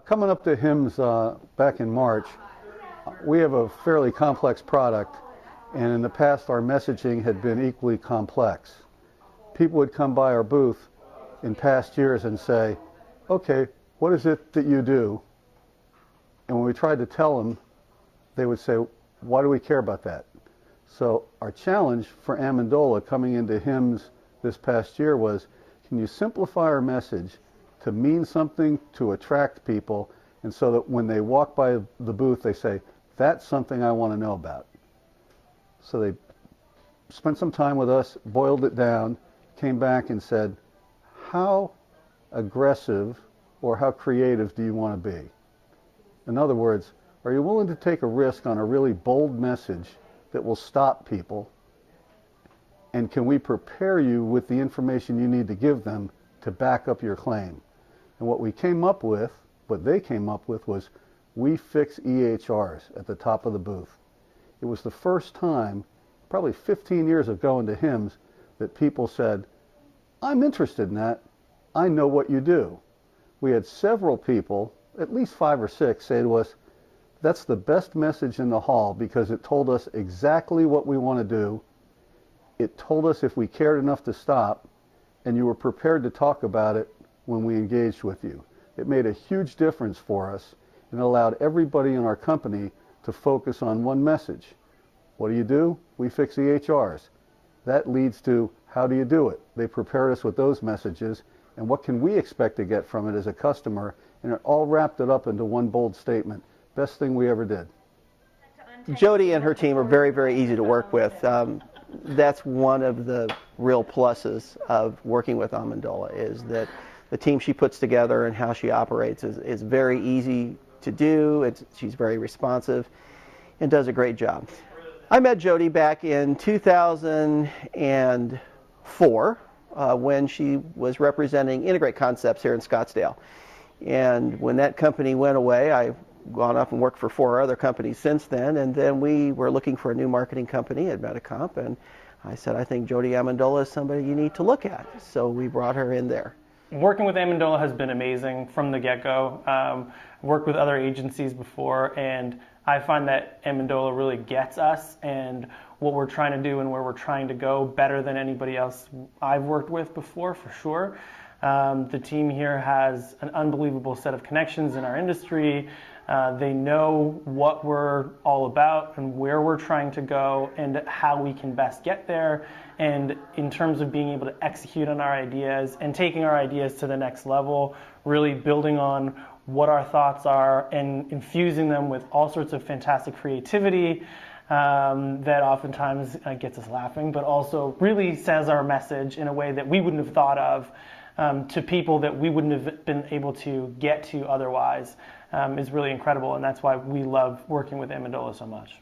Coming up to HIMSS back in March, we have a fairly complex product, and in the past our messaging had been equally complex. People would come by our booth in past years and say, okay, what is it that you do? And when we tried to tell them, they would say, why do we care about that? So our challenge for Amendola coming into HIMSS this past year was, can you simplify our message to mean something, to attract people, and so that when they walk by the booth, they say, that's something I want to know about. So they spent some time with us, boiled it down, came back and said, how aggressive or how creative do you want to be? In other words, are you willing to take a risk on a really bold message that will stop people? And can we prepare you with the information you need to give them to back up your claim? And what we came up with, what they came up with, was we fix EHRs at the top of the booth. It was the first time, probably 15 years of going to HIMSS, that people said, I'm interested in that. I know what you do. We had several people, at least 5 or 6, say to us, that's the best message in the hall because it told us exactly what we want to do. It told us if we cared enough to stop, and you were prepared to talk about it when we engaged with you. It made a huge difference for us and allowed everybody in our company to focus on one message. What do? We fix EHRs. That leads to how do you do it? They prepared us with those messages, and what can we expect to get from it as a customer? And it all wrapped it up into one bold statement. Best thing we ever did. Jody and her team are very, very easy to work with. That's one of the real pluses of working with Amendola, is that the team she puts together and how she operates is very easy to do. She's very responsive and does a great job. I met Jody back in 2004 when she was representing Integrate Concepts here in Scottsdale. And when that company went away, I've gone off and worked for 4 other companies since then, and then we were looking for a new marketing company at Medicomp, and I said, I think Jody Amendola is somebody you need to look at. So we brought her in there. Working with Amendola has been amazing from the get-go. Worked with other agencies before, and I find that Amendola really gets us and what we're trying to do and where we're trying to go better than anybody else I've worked with before, for sure. The team here has an unbelievable set of connections in our industry. They know what we're all about and where we're trying to go and how we can best get there. And in terms of being able to execute on our ideas and taking our ideas to the next level, really building on what our thoughts are and infusing them with all sorts of fantastic creativity that oftentimes gets us laughing, but also really says our message in a way that we wouldn't have thought of to people that we wouldn't have been able to get to otherwise is really incredible, and that's why we love working with Amendola so much.